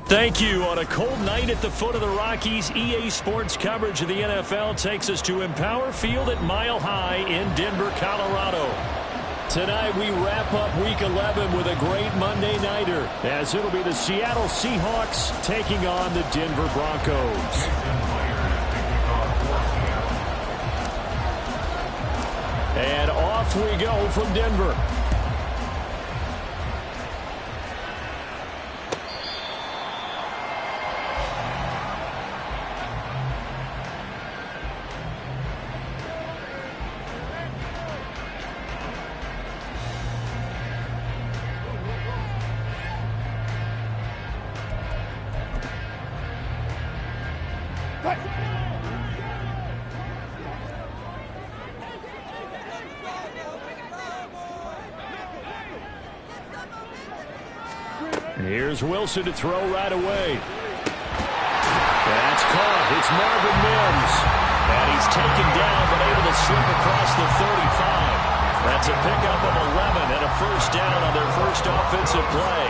Thank you. On a cold night at the foot of the Rockies, EA Sports coverage of the NFL takes us to Empower Field at Mile High in Denver, Colorado. Tonight we wrap up Week 11 with a great Monday nighter, as it'll be the Seattle Seahawks taking on the Denver Broncos. And off we go from Denver. Here's Wilson to throw right away. That's caught. It's Marvin Mims. And he's taken down but able to slip across the 35. That's a pickup of 11 and a first down on their first offensive play.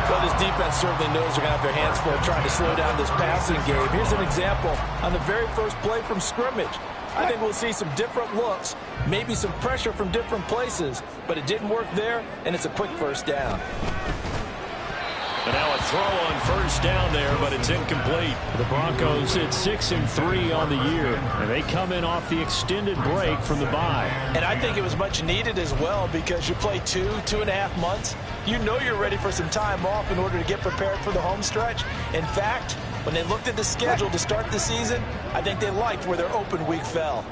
Well, this defense certainly knows they're going to have their hands full trying to slow down this passing game. Here's an example on the very first play from scrimmage. I think we'll see some different looks, maybe some pressure from different places, but it didn't work there, and it's a quick first down. And now a throw on first down there, but it's incomplete. The Broncos at 6-3 on the year, and they come in off the extended break from the bye. And I think it was much needed as well, because you play 2.5 months. You know you're ready for some time off in order to get prepared for the home stretch. In fact, when they looked at the schedule to start the season, I think they liked where their open week fell.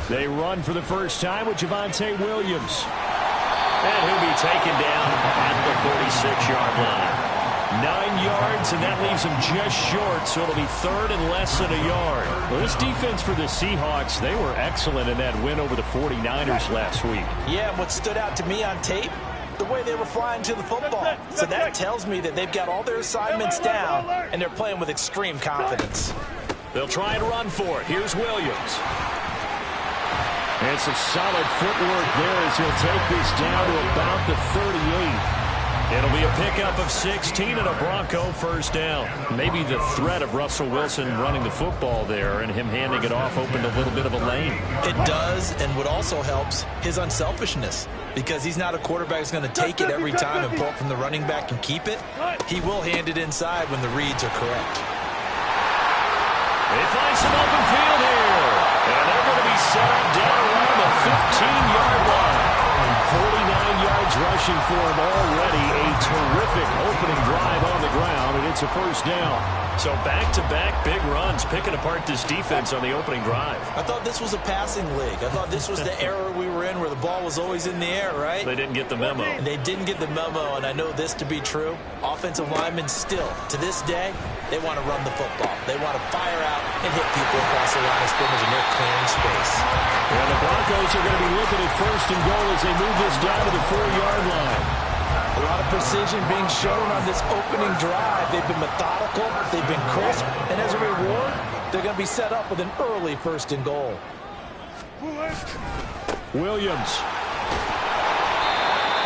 They run for the first time with Javonte Williams. And he'll be taken down at the 46-yard line. 9 yards, and that leaves him just short, so it'll be third and less than a yard. Well, this defense for the Seahawks, they were excellent in that win over the 49ers last week. Yeah, and what stood out to me on tape, the way they were flying to the football. So that tells me that they've got all their assignments down, and they're playing with extreme confidence. They'll try and run for it. Here's Williams. And some solid footwork there as he'll take this down to about the 38. It'll be a pickup of 16 and a Bronco first down. Maybe the threat of Russell Wilson running the football there and him handing it off opened a little bit of a lane. It does, and what also helps, his unselfishness. Because he's not a quarterback who's going to take it every time and pull it from the running back and keep it. He will hand it inside when the reads are correct. They find some open field here. And they're going to be set up down around the 15-yard line. 49 yards rushing for him already. A terrific opening drive on the ground, and it's a first down. So back-to-back big runs, picking apart this defense on the opening drive. I thought this was a passing league. I thought this was the era we were in where the ball was always in the air, right? They didn't get the memo. And they didn't get the memo, and I know this to be true. Offensive linemen still, to this day, they want to run the football. They want to fire out and hit people across the line of scrimmage, and they're clearing space. And the Broncos are going to be looking at first and goal as they move this down to the 4-yard line. A lot of precision being shown on this opening drive. They've been methodical, they've been crisp, and as a reward, they're going to be set up with an early first and goal. Williams.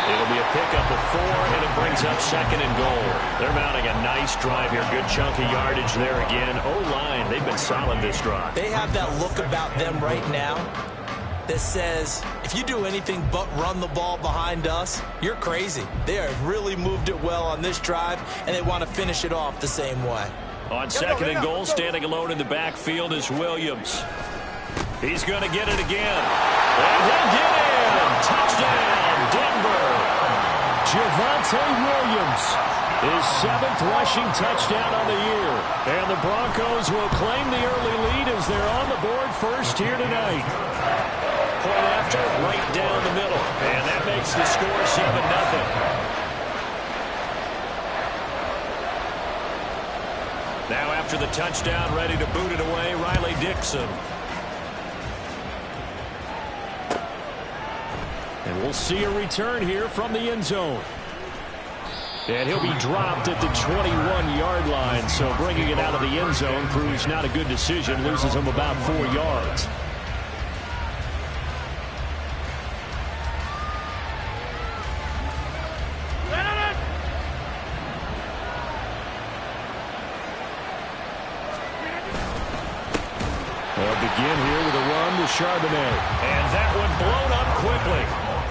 It'll be a pickup of 4, and it brings up second and goal. They're mounting a nice drive here. Good chunk of yardage there again. O-line, they've been solid this drive. They have that look about them right now that says, if you do anything but run the ball behind us, you're crazy. They have really moved it well on this drive, and they want to finish it off the same way. On second and goal, standing alone in the backfield is Williams. He's going to get it again. And he'll get in. Touchdown, Denver. Javonte Williams, his 7th rushing touchdown on the year. And the Broncos will claim the early lead as they're on the board first here tonight. Point after, right down the middle. And that makes the score 7-0. Now after the touchdown, ready to boot it away, Riley Dixon. And we'll see a return here from the end zone. And he'll be dropped at the 21-yard line. So bringing it out of the end zone proves not a good decision. Loses him about 4 yards. They'll begin here with a run to Charbonnet. And that one blown up quickly,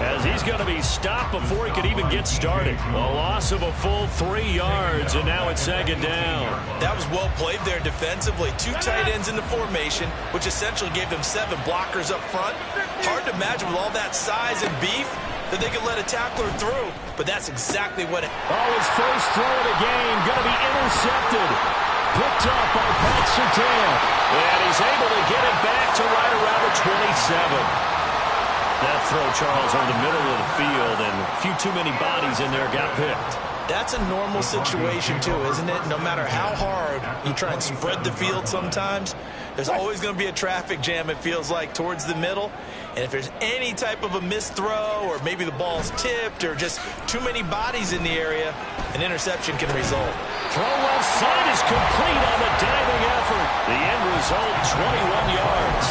as he's going to be stopped before he could even get started. A loss of a full 3 yards, and now it's second down. That was well played there defensively. 2 tight ends in the formation, which essentially gave them 7 blockers up front. Hard to imagine with all that size and beef that they could let a tackler through, but that's exactly what it... Oh, his first throw of the game going to be intercepted. Picked up by Pat Surtain. And he's able to get it back to right around the 27. That throw, Charles, over the middle of the field, and a few too many bodies in there got picked. That's a normal situation, too, isn't it? No matter how hard you try and spread the field sometimes, there's always going to be a traffic jam, it feels like, towards the middle. And if there's any type of a missed throw, or maybe the ball's tipped, or just too many bodies in the area, an interception can result. Throw left side is complete on the diving effort. The end result, 21 yards.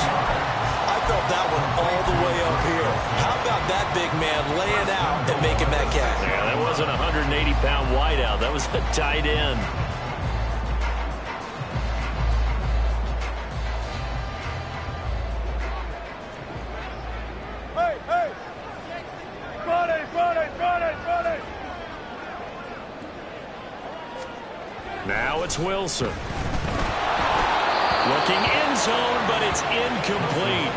I felt that one all the way up here. How about that big man laying out and making that catch? Yeah, that wasn't a 180-pound wideout. That was a tight end. Now it's Wilson. Looking end zone, but it's incomplete.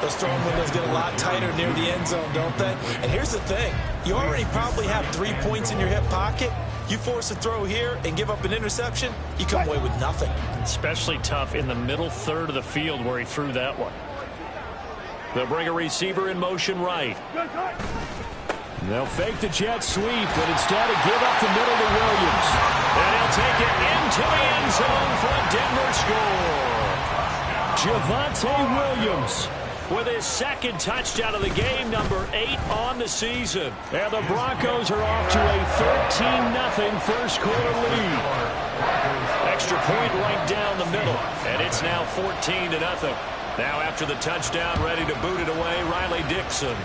Those throwing windows get a lot tighter near the end zone, don't they? And here's the thing. You already probably have 3 points in your hip pocket. You force a throw here and give up an interception, you come away with nothing. Especially tough in the middle third of the field where he threw that one. They'll bring a receiver in motion right. They'll fake the jet sweep, but instead give up the middle to Williams. And he'll take it into the end zone for a Denver score. Javonte Williams with his second touchdown of the game, number 8 on the season. And the Broncos are off to a 13-0 first quarter lead. Extra point right down the middle, and it's now 14-0. Now after the touchdown, ready to boot it away, Riley Dixon.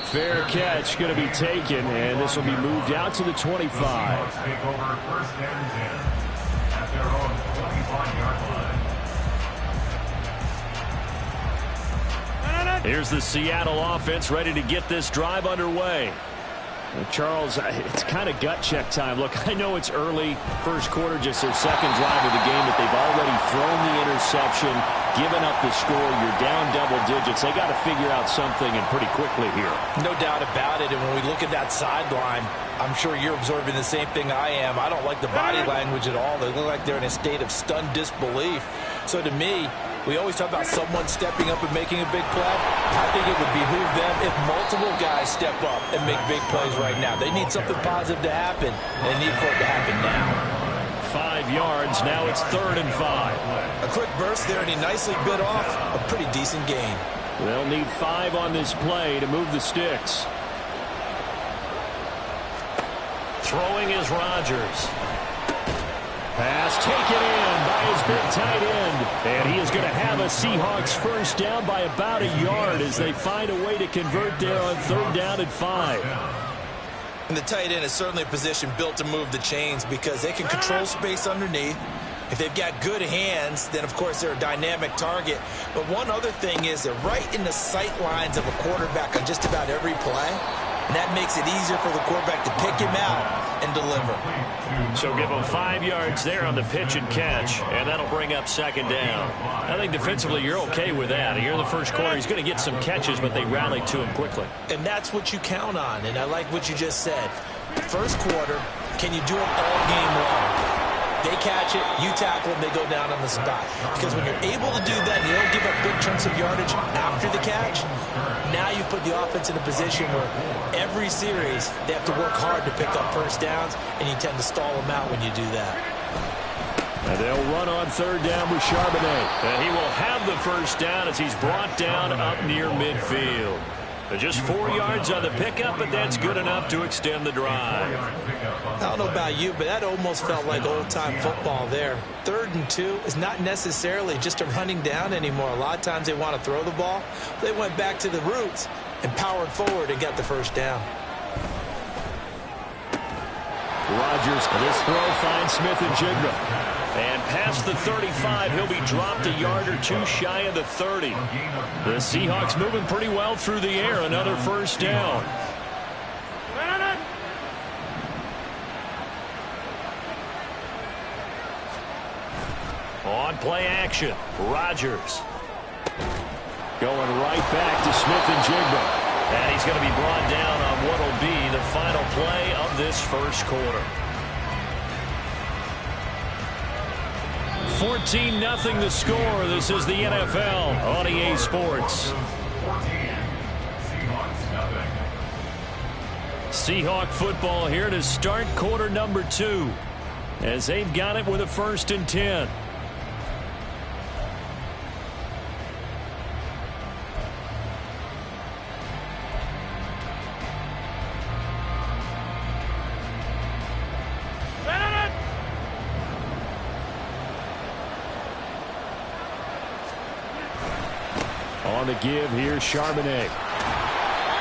Fair catch going to be taken, and this will be moved out to the 25. Take over first and 10 at their own 25-yard line. Here's the Seattle offense ready to get this drive underway. Charles, it's kind of gut check time. Look, I know it's early, first quarter, just their second drive of the game, but they've already thrown the interception, given up the score. You're down double digits. They got to figure out something, and pretty quickly here. No doubt about it. And when we look at that sideline, I'm sure you're observing the same thing I am. I don't like the body language at all. They look like they're in a state of stunned disbelief. So to me, we always talk about someone stepping up and making a big play. I think it would behoove them if multiple guys step up and make big plays right now. They need something positive to happen, and they need for it to happen now. 5 yards. Now it's 3rd and 5. A quick burst there, and he nicely bit off a pretty decent gain. They'll need 5 on this play to move the sticks. Throwing is Rodgers. Pass taken in by his big tight end. And he is going to have a Seahawks first down by about a yard as they find a way to convert there on 3rd down and 5. And the tight end is certainly a position built to move the chains because they can control space underneath. If they've got good hands, then of course they're a dynamic target. But one other thing is they're right in the sight lines of a quarterback on just about every play. And that makes it easier for the quarterback to pick him out and deliver. So give him 5 yards there on the pitch and catch, and that'll bring up 2nd down. I think defensively you're okay with that. Here in the first quarter, he's going to get some catches, but they rallied to him quickly. And that's what you count on, and I like what you just said. First quarter, can you do it all game long? They catch it, you tackle them, they go down on the spot. Because when you're able to do that, you don't give up big chunks of yardage after the catch, now you put the offense in a position where every series they have to work hard to pick up first downs, and you tend to stall them out when you do that. And they'll run on third down with Charbonnet. And he will have the first down as he's brought down up near midfield. Just 4 yards on the pickup, but that's good enough to extend the drive. I don't know about you, but that almost felt like old-time football there. 3rd and 2 is not necessarily just a running down anymore. A lot of times they want to throw the ball. They went back to the roots and powered forward and got the first down. Rodgers, this throw finds Smith and Jigba. And past the 35, he'll be dropped a yard or 2 shy of the 30. The Seahawks moving pretty well through the air. Another first down. On play action, Rodgers. Going right back to Smith and Jigba. And he's going to be brought down on what will be the final play of this first quarter. 14-0 the score. This is the NFL on EA Sports. Seahawk football here to start quarter number 2 as they've got it with a 1st and 10. On the give here, Charbonnet.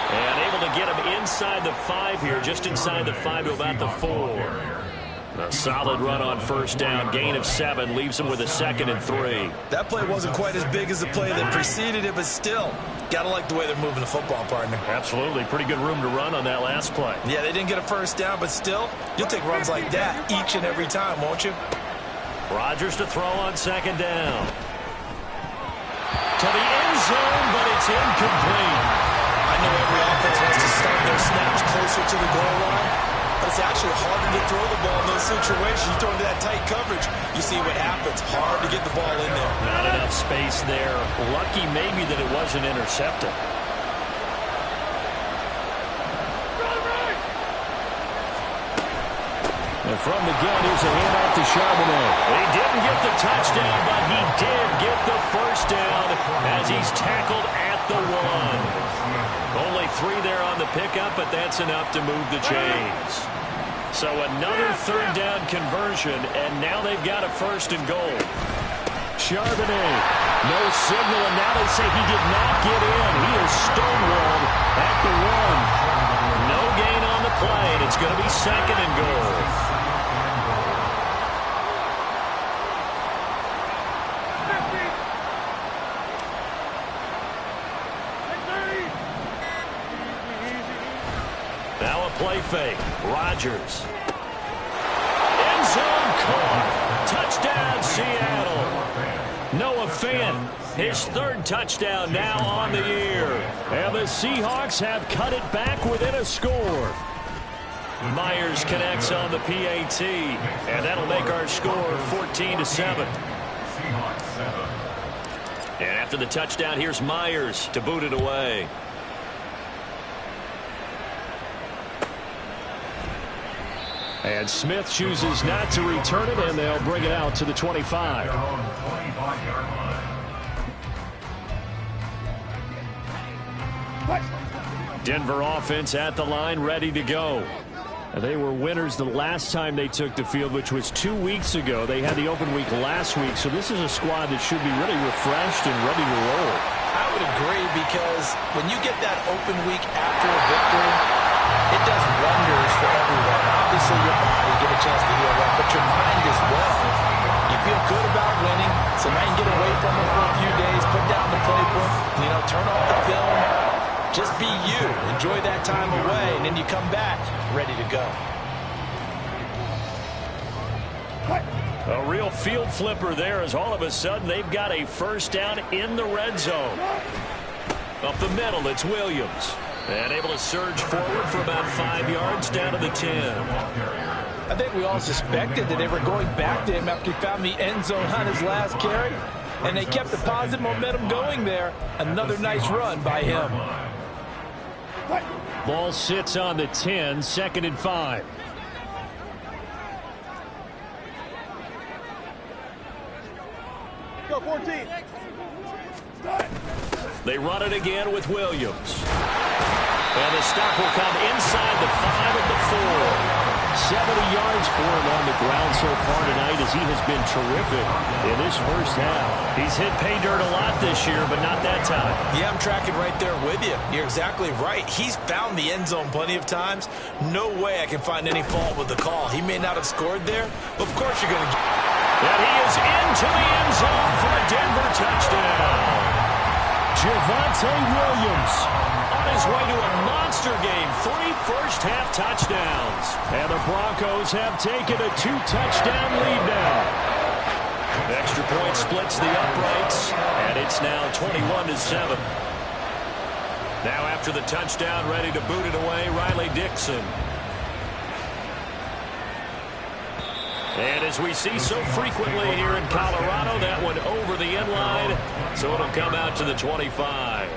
And able to get him inside the 5 here, just inside the 5 to about the 4. A solid run on first down, gain of 7, leaves him with a 2nd and 3. That play wasn't quite as big as the play that preceded it, but still, gotta like the way they're moving the football, partner. Absolutely, pretty good room to run on that last play. Yeah, they didn't get a first down, but still, you'll take runs like that each and every time, won't you? Rodgers to throw on 2nd down. To the end zone, but it's incomplete. I know every offense wants to start their snaps closer to the goal line, but it's actually harder to throw the ball in those situations. You throw into that tight coverage, you see what happens. Hard to get the ball in there. Not enough space there. Lucky maybe that it wasn't intercepted. And from the gun, here's a handoff to Charbonnet. He didn't get the touchdown, but he did get the first down as he's tackled at the 1. Only 3 there on the pickup, but that's enough to move the chains. So another 3rd down conversion, and now they've got a 1st and goal. Charbonnet, no signal, and now they say he did not get in. He is stonewalled at the 1. No gain on the play, and it's going to be 2nd and goal. Now a play fake. Rodgers. End zone caught. Touchdown, Seattle. Noah Fant, his 3rd touchdown now on the year. And the Seahawks have cut it back within a score. Myers connects on the PAT, and that'll make our score 14-7. And after the touchdown, here's Myers to boot it away. And Smith chooses not to return it, and they'll bring it out to the 25. Denver offense at the line, ready to go. They were winners the last time they took the field, which was 2 weeks ago. They had the open week last week, so this is a squad that should be really refreshed and ready to roll. I would agree, because when you get that open week after a victory, it does wonders for everyone. Obviously, your body get a chance to heal up, but your mind as well. You feel good about winning, so now you get away from it for a few days, put down the playbook, turn off the film. Just be you. Enjoy that time away, and then you come back ready to go. A real field flipper there, as all of a sudden they've got a first down in the red zone. Up the middle, it's Williams. And able to surge forward for about 5 yards down to the 10. I think we all suspected that they were going back to him after he found the end zone on his last carry, and they kept the positive momentum going there. Another nice run by him. Ball sits on the 10, 2nd and 5. Go 14. They run it again with Williams. And the stop will come inside the 5 at the 4. 70 yards for him on the ground so far tonight as he has been terrific in this first half. He's hit pay dirt a lot this year, but not that time. Yeah, I'm tracking right there with you. You're exactly right. He's found the end zone plenty of times. No way I can find any fault with the call. He may not have scored there, but of course you're going to get... And he is into the end zone for a Denver touchdown. Javonte Williams on his way to a monster game. 3 first-half touchdowns. And the Broncos have taken a 2-touchdown lead now. Extra point splits the uprights, and it's now 21-7. Now after the touchdown, ready to boot it away, Riley Dixon. And as we see so frequently here in Colorado, that one over the end line, so it'll come out to the 25.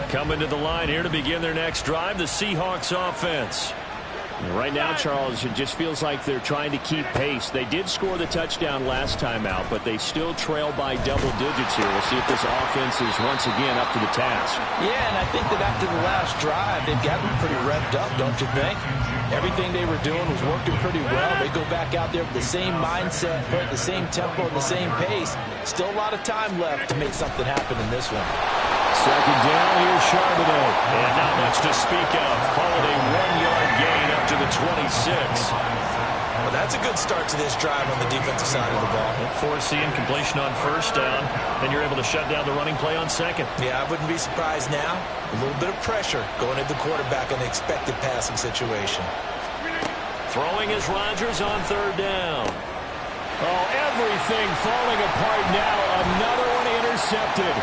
Coming to the line here to begin their next drive, the Seahawks offense. Right now, Charles, it just feels like they're trying to keep pace. They did score the touchdown last time out, but they still trail by double digits here. We'll see if this offense is once again up to the task. Yeah, and I think that after the last drive, they've gotten pretty revved up, don't you think? Everything they were doing was working pretty well. They go back out there with the same mindset, put the same tempo and the same pace. Still a lot of time left to make something happen in this one. 2nd down, here's Charbonnet. And not much to speak of. Call it a 1-yard gain up to the 26. Well, that's a good start to this drive on the defensive side of the ball. Forcing completion on 1st down. Then you're able to shut down the running play on 2nd. Yeah, I wouldn't be surprised now. A little bit of pressure going at the quarterback in an expected passing situation. Throwing is Rodgers on 3rd down. Oh, everything falling apart now. Another one intercepted.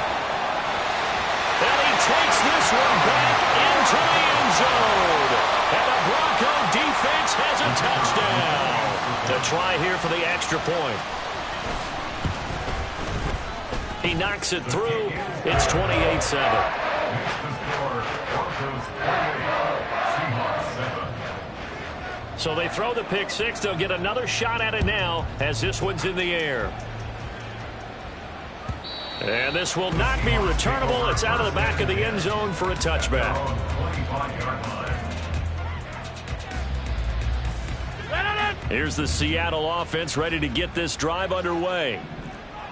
And he takes this one back into the end zone. And the Bronco defense has a touchdown. To try here for the extra point. He knocks it through. It's 28-7. So they throw the pick 6. They'll get another shot at it now as this one's in the air. And this will not be returnable. It's out of the back of the end zone for a touchback. Here's the Seattle offense ready to get this drive underway.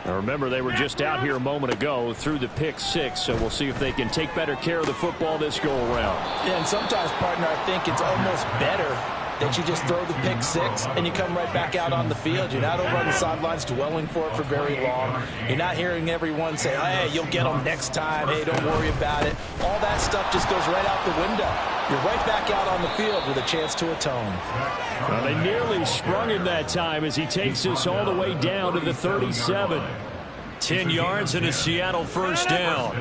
Now remember, they were just out here a moment ago through the pick 6, so we'll see if they can take better care of the football this go-around. Yeah, and sometimes, partner, I think it's almost better that you just throw the pick 6 and you come right back out on the field. You're not over on the sidelines dwelling for it for very long. You're not hearing everyone say, hey, you'll get them next time. Hey, don't worry about it. All that stuff just goes right out the window. You're right back out on the field with a chance to atone. Well, they nearly sprung him that time as he takes this all the way down to the 37. 10 yards and a Seattle 1st down.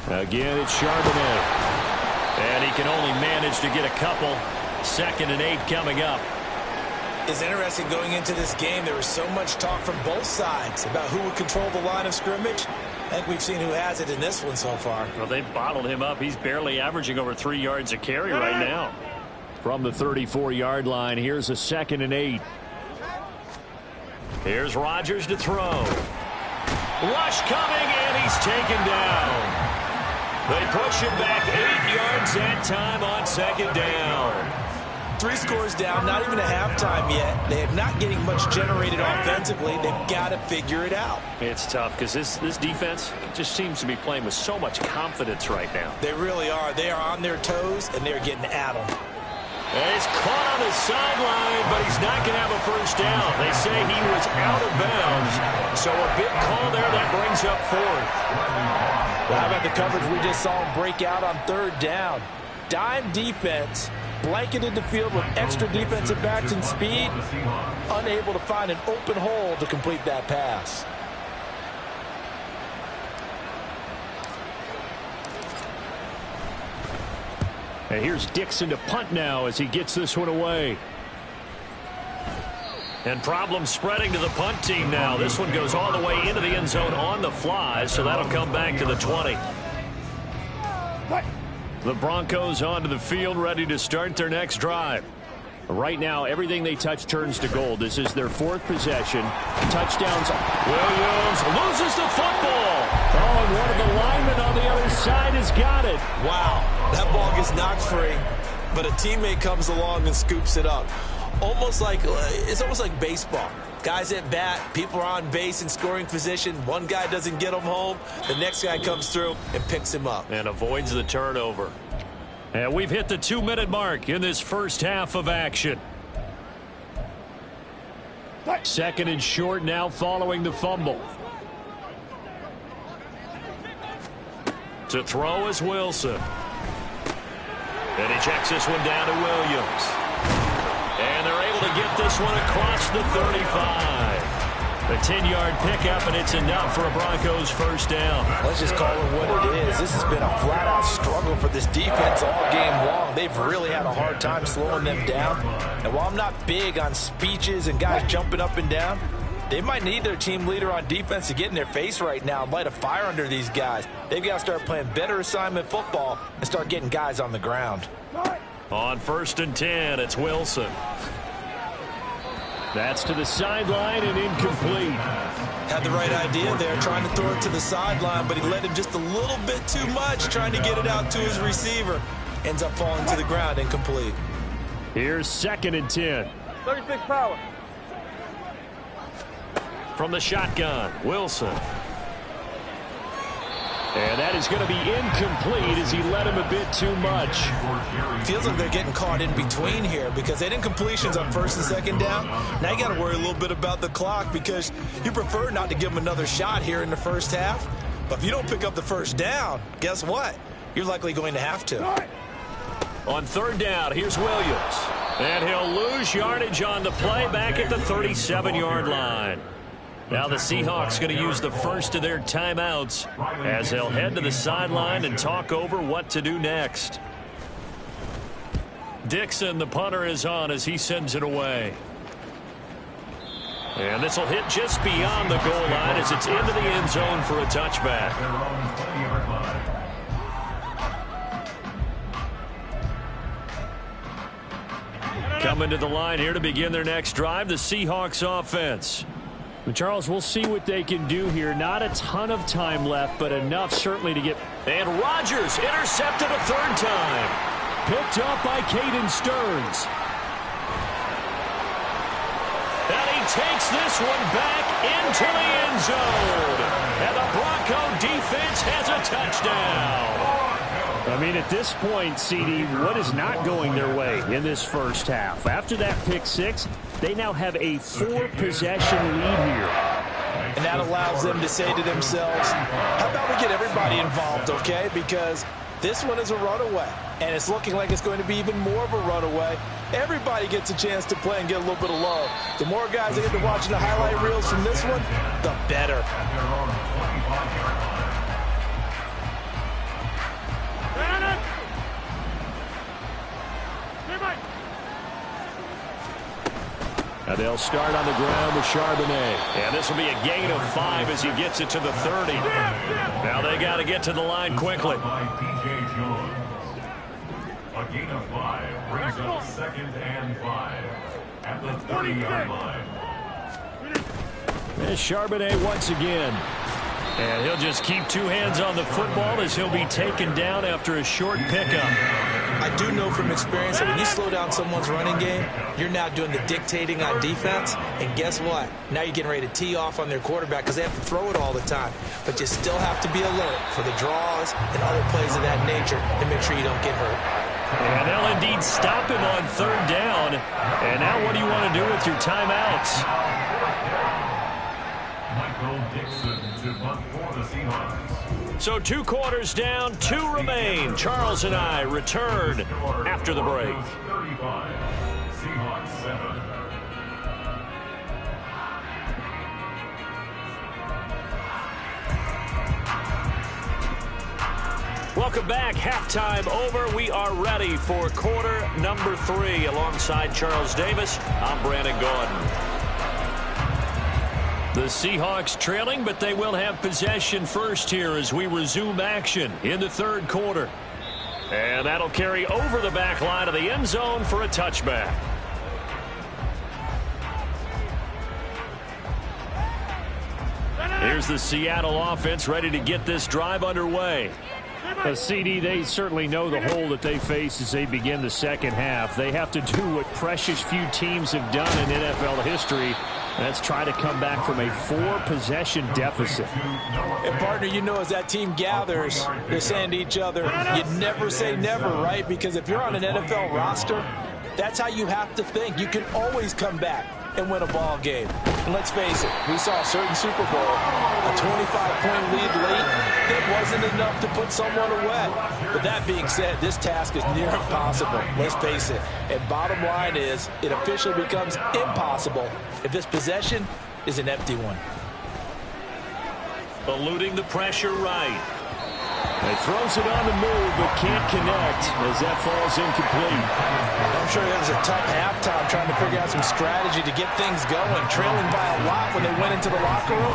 Again, it's Charbonnet. And he can only manage to get a couple. 2nd and 8 coming up. It's interesting going into this game. There was so much talk from both sides about who would control the line of scrimmage. I think we've seen who has it in this one so far. Well, they've bottled him up. He's barely averaging over 3 yards a carry right now. From the 34-yard line, here's a 2nd and 8. Here's Rodgers to throw. Rush coming, and he's taken down. They push him back 8 yards that time on 2nd down. 3 scores down, not even a halftime yet. They are not getting much generated offensively. They've got to figure it out. It's tough because this defense just seems to be playing with so much confidence right now. They really are. They are on their toes, and they're getting at them. And he's caught on the sideline, but he's not going to have a 1st down. They say he was out of bounds. So a big call there that brings up 4th. Well, how about the coverage we just saw him break out on 3rd down? Dime defense, blanketed the field with extra defensive backs and speed, unable to find an open hole to complete that pass. And here's Dixon to punt now as he gets this one away. And problems spreading to the punt team now. This one goes all the way into the end zone on the fly, so that'll come back to the 20. The Broncos onto the field, ready to start their next drive. Right now, everything they touch turns to gold. This is their 4th possession. Touchdowns. Williams loses the football. Oh, and one of the linemen on the other side has got it. Wow, that ball gets knocked free, but a teammate comes along and scoops it up. It's almost like baseball. Guys at bat, people are on base in scoring position. One guy doesn't get him home. The next guy comes through and picks him up. And avoids the turnover. And we've hit the 2-minute mark in this first half of action. 2nd and short now following the fumble. To throw is Wilson. And he checks this one down to Williams. And they're able to get this one across the 35. A 10-yard pickup, and it's enough for a Broncos first down. Let's just call it what it is. This has been a flat-out struggle for this defense all game long. They've really had a hard time slowing them down. And while I'm not big on speeches and guys jumping up and down, they might need their team leader on defense to get in their face right now and light a fire under these guys. They've got to start playing better assignment football and start getting guys on the ground. On 1st and 10, it's Wilson. That's to the sideline and incomplete. Had the right idea there, trying to throw it to the sideline, but he let him just a little bit too much, trying to get it out to his receiver. Ends up falling to the ground, incomplete. Here's 2nd and 10. 36 power. From the shotgun, Wilson. And that is going to be incomplete as he let him a bit too much. Feels like they're getting caught in between here because they did incompletions on 1st and 2nd down. Now you got to worry a little bit about the clock because you prefer not to give them another shot here in the first half. But if you don't pick up the first down, guess what? You're likely going to have to. On 3rd down, here's Williams. And he'll lose yardage on the play back at the 37-yard line. Now the Seahawks going to use the first of their timeouts as they'll head to the sideline and talk over what to do next. Dixon, the punter, is on as he sends it away. And this will hit just beyond the goal line as it's into the end zone for a touchback. Coming to the line here to begin their next drive, the Seahawks offense. But Charles, we'll see what they can do here. Not a ton of time left, but enough certainly to get. And Rodgers intercepted a 3rd time. Picked up by Caden Stearns. And he takes this one back into the end zone. And the Bronco defense has a touchdown. I mean, at this point, CD, what is not going their way in this first half? After that pick 6, they now have a 4-possession lead here. And that allows them to say to themselves, how about we get everybody involved, okay? Because this one is a runaway, and it's looking like it's going to be even more of a runaway. Everybody gets a chance to play and get a little bit of love. The more guys that get to watching the highlight reels from this one, the better. Now they'll start on the ground with Charbonnet. And this will be a gain of 5 as he gets it to the 30. Now they got to get to the line quickly. A gain of 5 brings up 2nd and 5 at the 30-yard line. And Charbonnet once again. And he'll just keep 2 hands on the football as he'll be taken down after a short pickup. I do know from experience that when you slow down someone's running game, you're now doing the dictating on defense. And guess what? Now you're getting ready to tee off on their quarterback because they have to throw it all the time. But you still have to be alert for the draws and other plays of that nature to make sure you don't get hurt. And they'll indeed stop him on 3rd down. And now what do you want to do with your timeouts? Michael Dixon to punt for the Seahawks. So 2 quarters down, 2 remain. Charles and I return after the break. 35, Seahawks 7. Welcome back. Halftime over. We are ready for quarter number 3. Alongside Charles Davis, I'm Brandon Gordon. The Seahawks trailing, but they will have possession first here as we resume action in the third quarter. And that'll carry over the back line of the end zone for a touchback. Here's the Seattle offense ready to get this drive underway. CD, they certainly know the hole that they face as they begin the second half. They have to do what precious few teams have done in NFL history. That's try to come back from a 4-possession deficit. And, partner, you know as that team gathers, they're saying to each other, you never say never, right? Because if you're on an NFL roster, that's how you have to think. You can always come back and win a ball game. And let's face it, we saw a certain Super Bowl, a 25-point lead late that wasn't enough to put someone away. But that being said, this task is near impossible. Let's face it. And bottom line is, it officially becomes impossible if this possession is an empty one. Eluding the pressure right. He throws it on the move, but can't connect as that falls incomplete. I'm sure it was a tough halftime trying to figure out some strategy to get things going, trailing by a lot when they went into the locker room.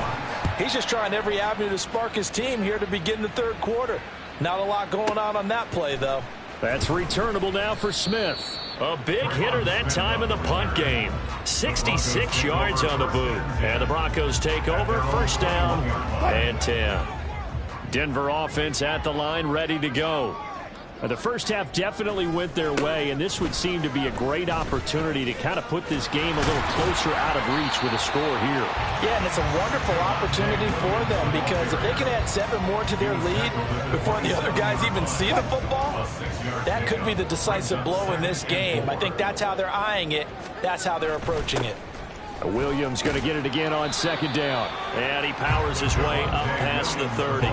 He's just trying every avenue to spark his team here to begin the third quarter. Not a lot going on that play, though. That's returnable now for Smith. A big hitter that time in the punt game. 66 yards on the boot. And the Broncos take over. First down and 10. Denver offense at the line, ready to go. The first half definitely went their way, and this would seem to be a great opportunity to kind of put this game a little closer out of reach with a score here. Yeah, and it's a wonderful opportunity for them because if they can add 7 more to their lead before the other guys even see the football, that could be the decisive blow in this game. I think that's how they're eyeing it. That's how they're approaching it. Williams going to get it again on second down. And he powers his way up past the 30.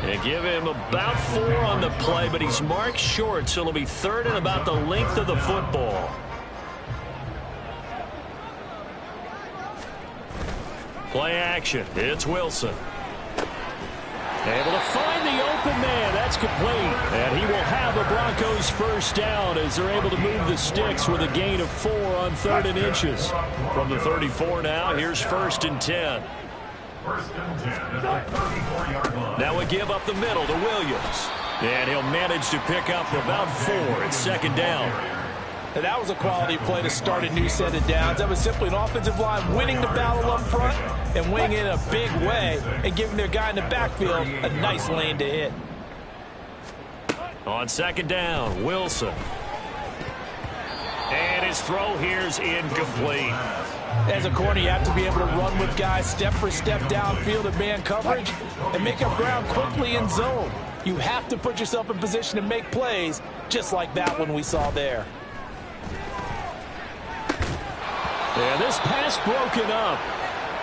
They give him about 4 on the play, but he's marked short, so it'll be third and about the length of the football. Play action. It's Wilson. Able to find the open man. That's complete. And he will have a Broncos first down as they're able to move the sticks with a gain of 4 on 3rd and inches. From the 34 now, here's 1st and 10. Now we give up the middle to Williams. And he'll manage to pick up about 4. It's 2nd down. And that was a quality play to start a new set of downs. That was simply an offensive line winning the battle up front and winning in a big way and giving their guy in the backfield a nice lane to hit. On 2nd down, Wilson. And his throw here's incomplete. As a corner, you have to be able to run with guys step for step downfield in man coverage and make up ground quickly in zone. You have to put yourself in position to make plays just like that one we saw there. And this pass broken up.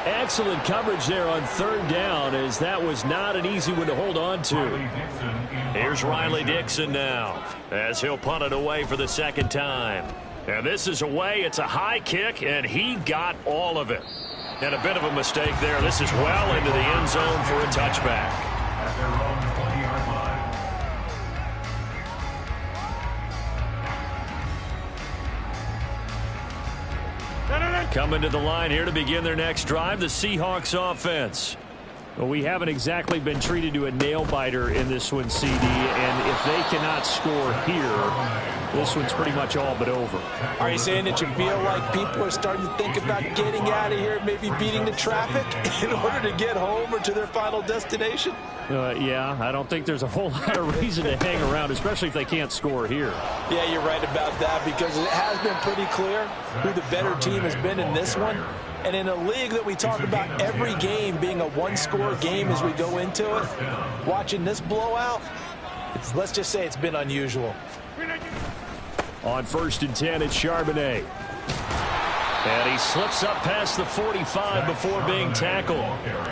Excellent coverage there on 3rd down as that was not an easy one to hold on to. Here's Riley Dixon now as he'll punt it away for the 2nd time. And this is away. It's a high kick, and he got all of it. And a bit of a mistake there. This is well into the end zone for a touchback. At their own 20-yard line. Coming to the line here to begin their next drive, the Seahawks offense. Well, we haven't exactly been treated to a nail-biter in this one, CD, and if they cannot score here, this one's pretty much all but over. Are you saying that you feel like people are starting to think about getting out of here, maybe beating the traffic in order to get home or to their final destination? Yeah, I don't think there's a whole lot of reason to hang around, especially if they can't score here. Yeah, you're right about that because it has been pretty clear who the better team has been in this one. And in a league that we talk about every game being a one-score game as we go into it, watching this blowout, let's just say it's been unusual. On 1st and 10, it's Charbonnet. And he slips up past the 45 before being tackled.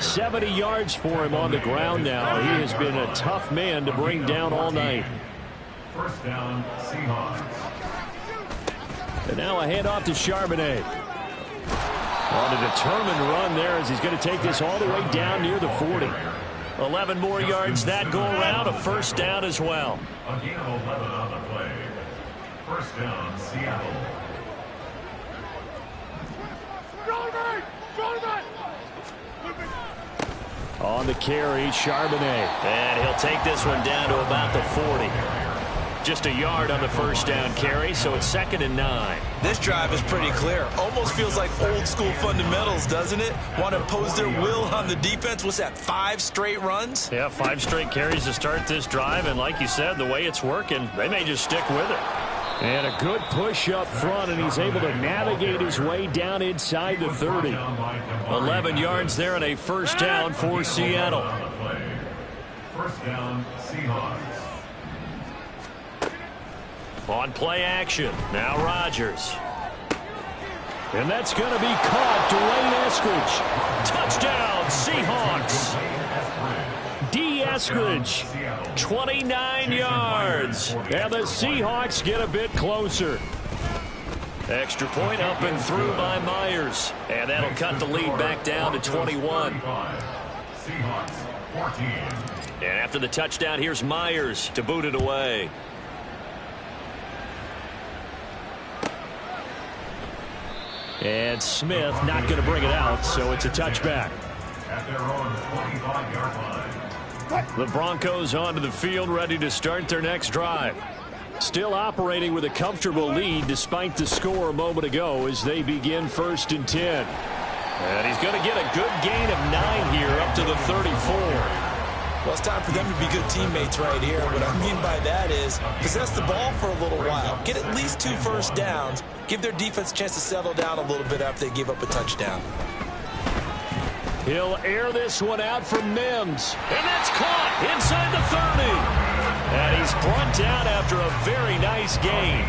70 yards for him on the ground now. He has been a tough man to bring down all night. First down, Seahawks. And now a handoff to Charbonnet. On a determined run there as he's going to take this all the way down near the 40. 11 more yards that go around, a first down as well. A gain of 11 on the play. First down, Seattle. On the carry, Charbonnet. And he'll take this one down to about the 40. Just a yard on the first down carry, so it's 2nd and 9. This drive is pretty clear. Almost feels like old school fundamentals, doesn't it? Want to impose their will on the defense. What's that, 5 straight runs? Yeah, 5 straight carries to start this drive, and like you said, the way it's working, they may just stick with it. And a good push up front, and he's able to navigate his way down inside the 30. 11 yards there and a first down for Seattle. First down, Seahawks. On play action, now Rodgers. And that's going to be caught. Dwayne Eskridge. Touchdown, Seahawks. D. Eskridge, 29 yards. And the Seahawks get a bit closer. Extra point up and through by Myers. And that'll cut the lead back down to 21. Seahawks, 14. And after the touchdown, here's Myers to boot it away. And Smith not going to bring it out, so it's a touchback. At their own 25-yard line. The Broncos onto the field, ready to start their next drive. Still operating with a comfortable lead despite the score a moment ago as they begin 1st and 10. And he's going to get a good gain of 9 here up to the 34. Well, it's time for them to be good teammates right here. What I mean by that is possess the ball for a little while. Get at least 2 first downs. Give their defense a chance to settle down a little bit after they give up a touchdown. He'll air this one out for Mims. And that's caught inside the 30. And he's brought down after a very nice gain.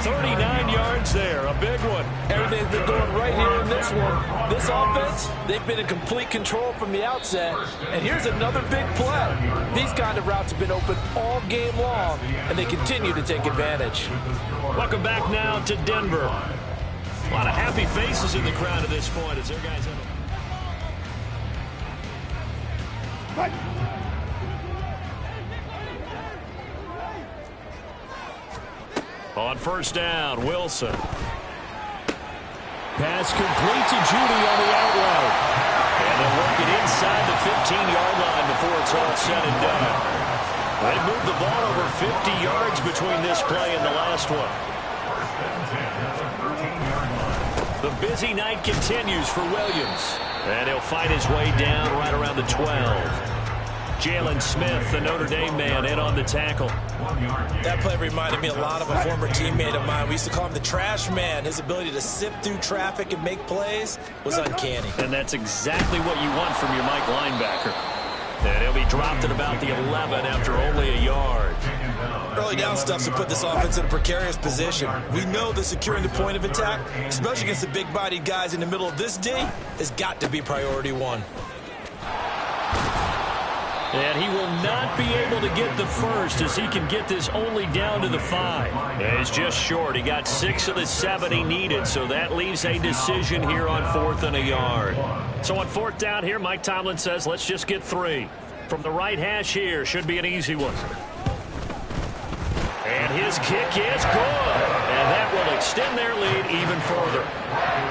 39 yards there, a big one. Everything's been going right here in this one. This offense, they've been in complete control from the outset. And here's another big play. These kind of routes have been open all game long, and they continue to take advantage. Welcome back now to Denver. A lot of happy faces in the crowd at this point as their guys have On first down, Wilson. pass complete to Judy on the out route. And they'll work it inside the 15-yard line before it's all said and done. They moved the ball over 50 yards between this play and the last one. The busy night continues for Williams. And he'll fight his way down right around the 12. Jalen Smith, the Notre Dame man, in on the tackle. That play reminded me a lot of a former teammate of mine. We used to call him the trash man. His ability to sift through traffic and make plays was uncanny. And that's exactly what you want from your Mike linebacker. And he'll be dropped at about the 11 after only a yard. Early down stuff's to put this offense in a precarious position. We know that securing the point of attack, especially against the big-bodied guys in the middle of this D, has got to be priority one. And he will not be able to get the first as he can get this only down to the 5. And he's just short. He got 6 of the 7 he needed, so that leaves a decision here on 4th and a yard. So on 4th down here, Mike Tomlin says, let's just get 3. From the right hash here, should be an easy one. And his kick is good. And that will extend their lead even further.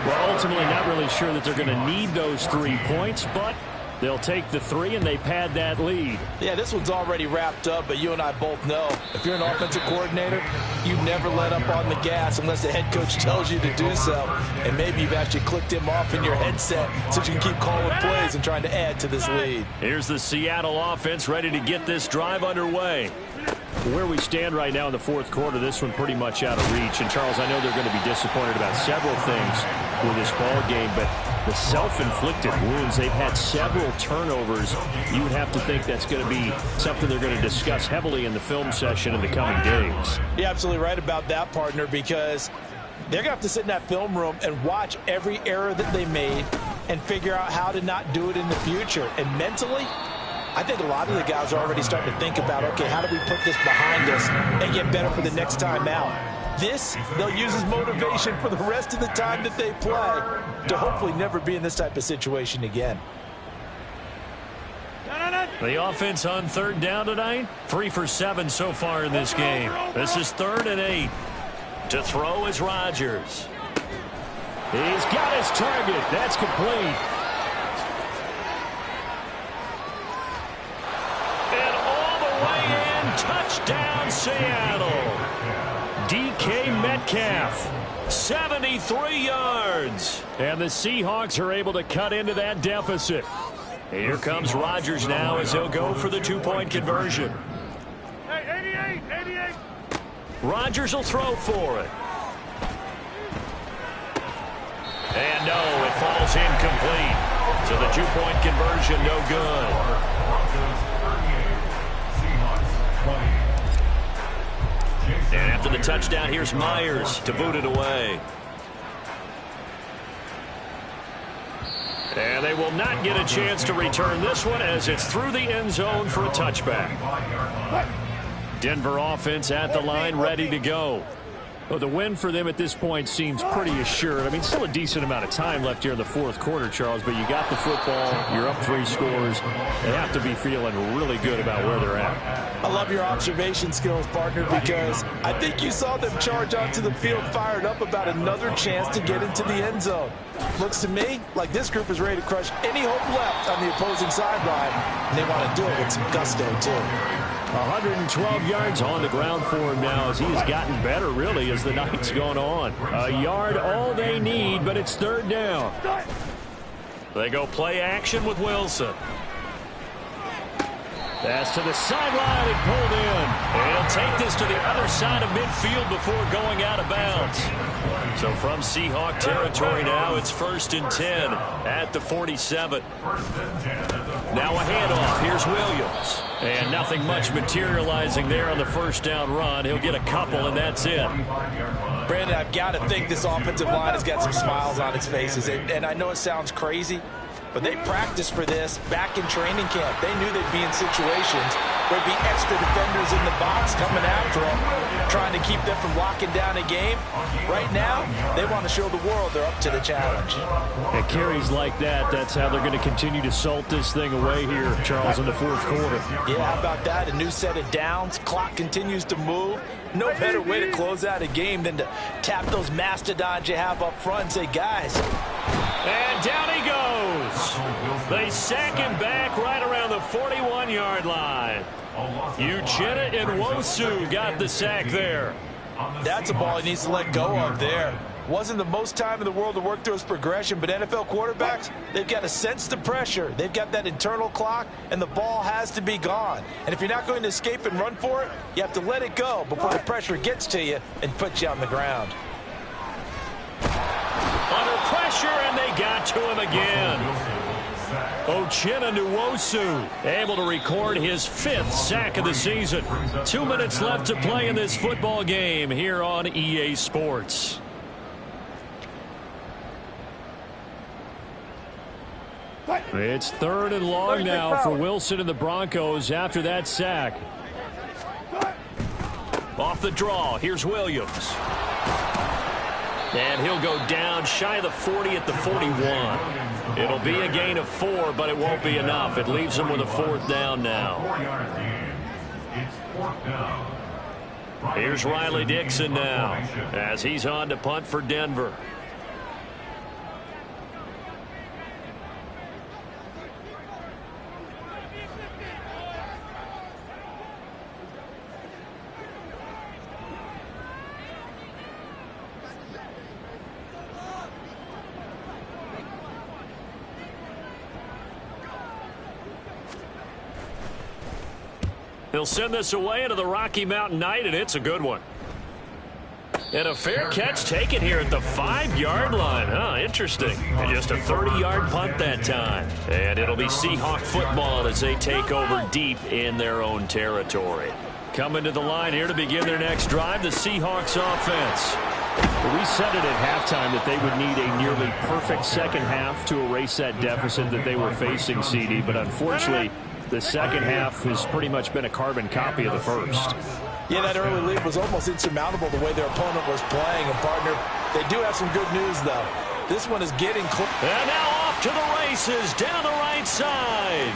Well, ultimately not really sure that they're going to need those 3 points, but they'll take the 3 and they pad that lead. Yeah, this one's already wrapped up, but you and I both know if you're an offensive coordinator, you never let up on the gas unless the head coach tells you to do so. And maybe you've actually clicked him off in your headset so you can keep calling plays and trying to add to this lead. Here's the Seattle offense ready to get this drive underway. Where we stand right now in the 4th quarter, this one pretty much out of reach. And, Charles, I know they're going to be disappointed about several things with this ball game, but the self-inflicted wounds, they've had several turnovers. You would have to think that's going to be something they're going to discuss heavily in the film session in the coming days. You're absolutely right about that, partner, because they're going to have to sit in that film room and watch every error that they made and figure out how to not do it in the future. And mentally, I think a lot of the guys are already starting to think about, okay, how do we put this behind us and get better for the next time out? This, they'll use as motivation for the rest of the time that they play to hopefully never be in this type of situation again. The offense on third down tonight, 3 for 7 so far in this game. This is 3rd and 8. To throw is Rodgers. He's got his target. That's complete. And all the way in, touchdown Seattle. DK Metcalf, 73 yards. And the Seahawks are able to cut into that deficit. Here comes Rodgers now as he'll go for the 2-point conversion. Hey, 88. Rodgers will throw for it. And no, it falls incomplete. So the 2-point conversion no good. And after the touchdown, here's Myers to boot it away. And they will not get a chance to return this one as it's through the end zone for a touchback. Denver offense at the line, ready to go. Well, the win for them at this point seems pretty assured. I mean, still a decent amount of time left here in the fourth quarter, Charles, but you got the football, you're up 3 scores. They have to be feeling really good about where they're at. I love your observation skills, partner, because I think you saw them charge onto the field fired up about another chance to get into the end zone. Looks to me like this group is ready to crush any hope left on the opposing sideline, and they want to do it with some gusto, too. 112 yards on the ground for him now as he's gotten better, really, as the night's gone on. A yard all they need, but it's 3rd down. They go play action with Wilson. Pass to the sideline and pulled in. And he'll take this to the other side of midfield before going out of bounds. So from Seahawk territory now, it's 1st and 10 at the 47. Now a handoff. Here's Williams. And nothing much materializing there on the 1st down run. He'll get a couple, and that's it. Brandon, I've got to think this offensive line has got some smiles on its faces. And I know it sounds crazy, but they practiced for this back in training camp. They knew they'd be in situations where there'd be extra defenders in the box coming after them, trying to keep them from locking down a game. Right now, they want to show the world they're up to the challenge. At carries like that, that's how they're going to continue to salt this thing away here, Charles, in the 4th quarter. Yeah, how about that? A new set of downs. Clock continues to move. No better way to close out a game than to tap those mastodons you have up front and say, guys. And down he goes. They sack him back right around the 41-yard line. Uchenna and Nwosu got the sack there. That's a ball he needs to let go of there. Wasn't the most time in the world to work through his progression, but NFL quarterbacks, they've got to sense the pressure. They've got that internal clock, and the ball has to be gone. And if you're not going to escape and run for it, you have to let it go before the pressure gets to you and puts you on the ground. Under pressure, and they got to him again. Uchenna Nwosu able to record his 5th sack of the season. 2 minutes left to play in this football game here on EA Sports. It's 3rd and long now for Wilson and the Broncos after that sack. Off the draw, here's Williams. And he'll go down shy of the 40 at the 41. It'll be a gain of 4, but it won't be enough. It leaves him with a 4th down now. Here's Riley Dixon now as he's on to punt for Denver. He'll send this away into the Rocky Mountain night, and it's a good one. And a fair catch taken here at the 5-yard line. Huh, interesting. And just a 30-yard punt that time. And it'll be Seahawk football as they take over deep in their own territory. Coming to the line here to begin their next drive, the Seahawks offense. We said it at halftime that they would need a nearly perfect second half to erase that deficit that they were facing, CD, but unfortunately, the second half has pretty much been a carbon copy of the first. Yeah, that early lead was almost insurmountable the way their opponent was playing. And, partner, they do have some good news, though. This one is getting close. And now off to the races down the right side.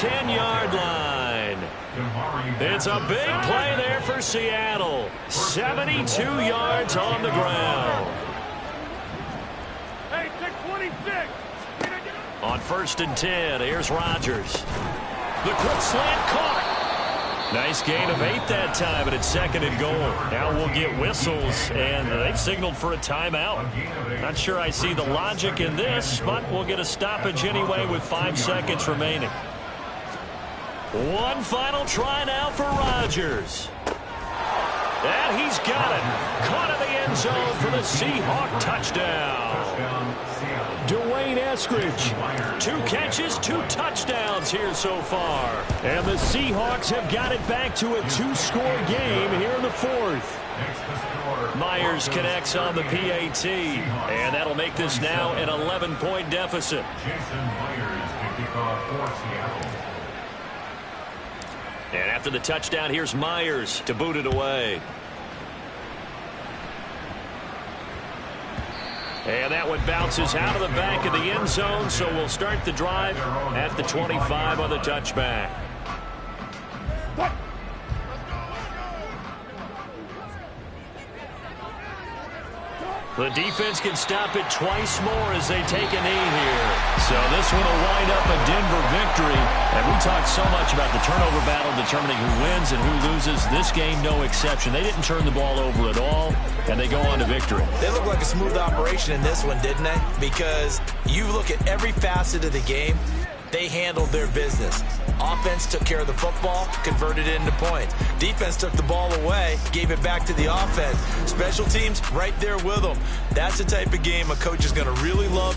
10-yard line. It's a big play there for Seattle. 72 yards on the ground. Hey, take 26. On 1st and 10, here's Rodgers. The quick slant caught. Nice gain of 8 that time, and it's 2nd and goal. Now we'll get whistles, and they've signaled for a timeout. Not sure I see the logic in this, but we'll get a stoppage anyway with 5 seconds remaining. One final try now for Rodgers. And he's got it. Caught in the end zone for the Seahawk touchdown. Dwayne Eskridge. 2 catches, 2 touchdowns here so far. And the Seahawks have got it back to a 2-score game here in the 4th. Myers connects on the PAT. And that'll make this now an 11-point deficit. And after the touchdown, here's Myers to boot it away. And that one bounces out of the back of the end zone, so we'll start the drive at the 25 on the touchback. The defense can stop it twice more as they take a knee here. So this one will wind up a Denver victory. And we talked so much about the turnover battle determining who wins and who loses. This game, no exception. They didn't turn the ball over at all, and they go on to victory. They look like a smooth operation in this one, didn't they? Because you look at every facet of the game, they handled their business. Offense took care of the football, converted it into points. Defense took the ball away, gave it back to the offense. Special teams, right there with them. That's the type of game a coach is going to really love.